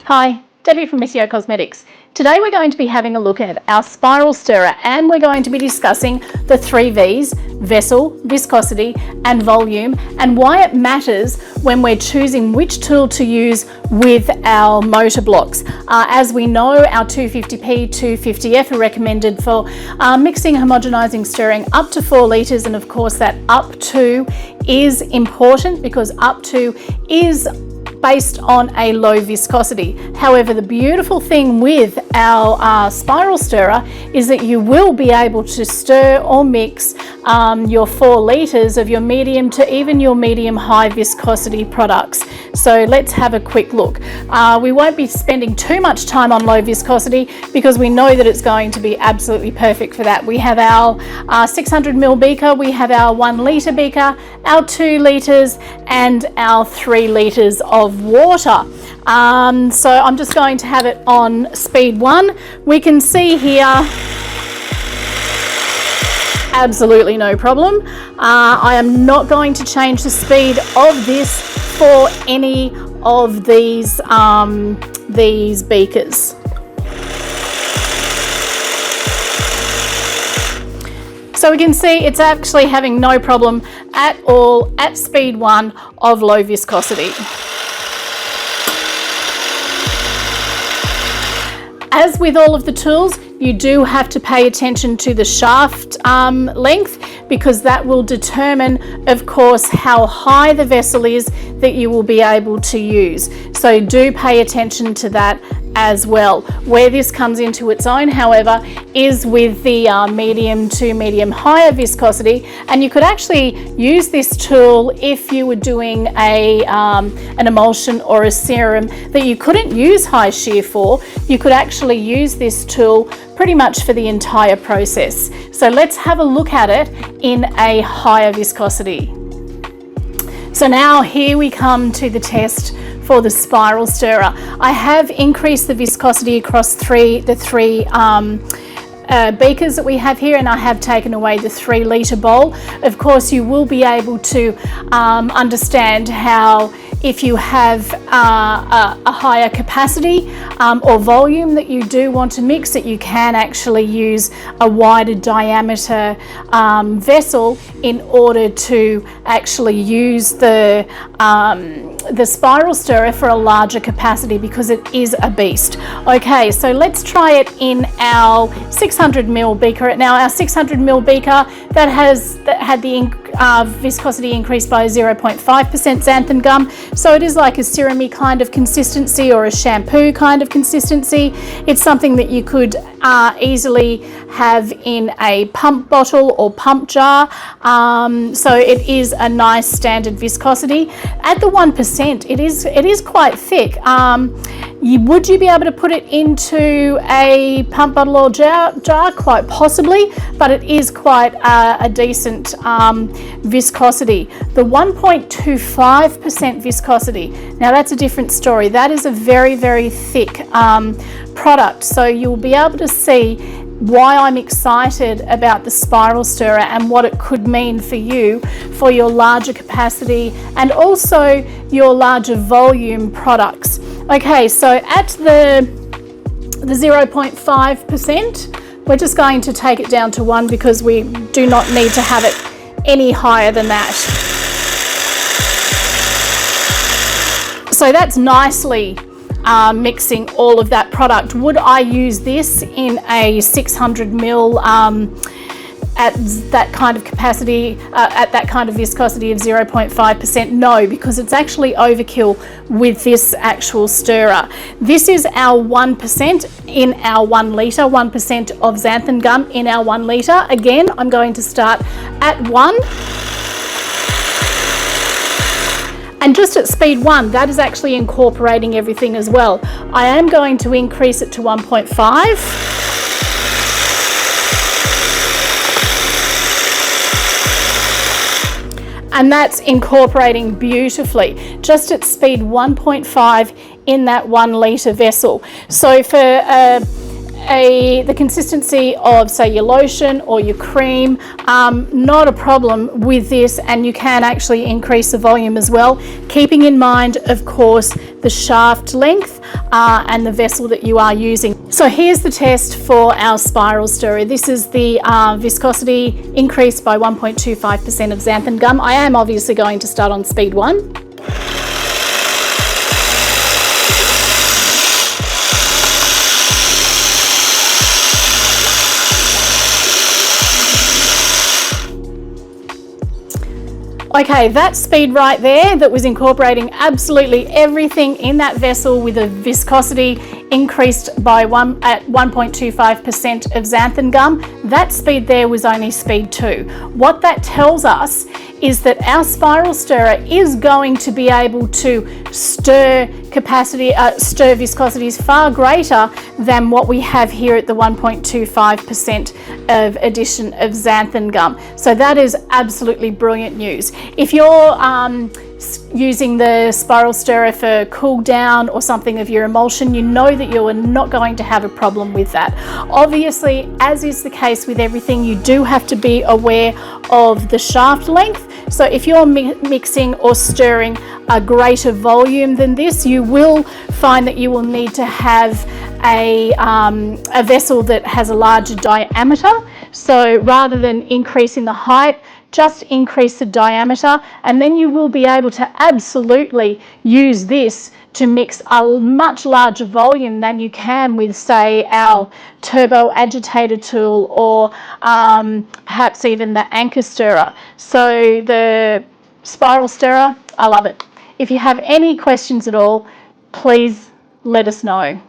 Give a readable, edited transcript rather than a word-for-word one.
Hi, Debbie from SEO Cosmetics. Today we're going to be having a look at our spiral stirrer and we're going to be discussing the 3 V's, vessel, viscosity and volume, and why it matters when we're choosing which tool to use with our motor blocks. As we know, our 250p, 250F are recommended for mixing, homogenizing, stirring up to 4 litres, and of course that up to is important because up to is based on a low viscosity. However, the beautiful thing with our spiral stirrer is that you will be able to stir or mix your 4 litres of your medium to even your medium high viscosity products. So let's have a quick look. We won't be spending too much time on low viscosity because we know that it's going to be absolutely perfect for that. We have our 600ml beaker, we have our 1 litre beaker, our 2 litres and our 3 litres of water. So I'm just going to have it on speed 1. We can see here absolutely no problem. I am not going to change the speed of this for any of these beakers. So we can see it's actually having no problem at all at speed 1 of low viscosity. As with all of the tools, you do have to pay attention to the shaft length because that will determine, of course, how high the vessel is that you will be able to use. So do pay attention to that as well. Where this comes into its own, however, is with the medium to medium higher viscosity, and you could actually use this tool if you were doing an emulsion or a serum that you couldn't use high shear for. You could actually use this tool pretty much for the entire process. So let's have a look at it in a higher viscosity. So now here we come to the test for the spiral stirrer. I have increased the viscosity across the three beakers that we have here, and I have taken away the 3 litre bowl. Of course, you will be able to understand how if you have a higher capacity or volume that you do want to mix, that you can actually use a wider diameter vessel in order to actually use the spiral stirrer for a larger capacity because it is a beast. Okay, so let's try it in our 600ml beaker. Now our 600ml beaker that had the viscosity increased by 0.5% xanthan gum, so it is like a serum-y kind of consistency or a shampoo kind of consistency. It's something that you could easily have in a pump bottle or pump jar, so it is a nice standard viscosity. At the 1%, it is quite thick. Would you be able to put it into a pump bottle or jar? Quite possibly, but it is quite a decent viscosity. The 1.25% viscosity, now that's a different story. That is a very, very thick product, so you'll be able to see why I'm excited about the spiral stirrer and what it could mean for you for your larger capacity and also your larger volume products. Okay, so at the 0.5%, we're just going to take it down to 1 because we do not need to have it any higher than that. So that's nicely mixing all of that product. Would I use this in a 600ml at that kind of capacity, at that kind of viscosity of 0.5%? No, because it's actually overkill with this actual stirrer. This is our 1% in our 1 litre, 1% of xanthan gum in our 1 litre. Again, I'm going to start at 1. And just at speed 1, that is actually incorporating everything as well. I am going to increase it to 1.5. And that's incorporating beautifully, just at speed 1.5 in that 1 litre vessel. So for the consistency of, say, your lotion or your cream, not a problem with this, and you can actually increase the volume as well, keeping in mind, of course, the shaft length and the vessel that you are using. So here's the test for our spiral stirrer. This is the viscosity increased by 1.25% of xanthan gum. I am obviously going to start on speed 1. Okay, that speed right there, that was incorporating absolutely everything in that vessel with a viscosity increased by 1.25% of xanthan gum. That speed there was only speed 2. What that tells us is that our spiral stirrer is going to be able to stir viscosities far greater than what we have here at the 1.25% of addition of xanthan gum. So that is absolutely brilliant news. If you're using the spiral stirrer for cool down or something of your emulsion, you know that you are not going to have a problem with that. Obviously, as is the case with everything, you do have to be aware of the shaft length. So if you're mixing or stirring a greater volume than this, you will find that you will need to have a vessel that has a larger diameter. So rather than increasing the height, just increase the diameter, and then you will be able to absolutely use this to mix a much larger volume than you can with, say, our turbo agitator tool or perhaps even the anchor stirrer. So the spiral stirrer, I love it. If you have any questions at all, please let us know.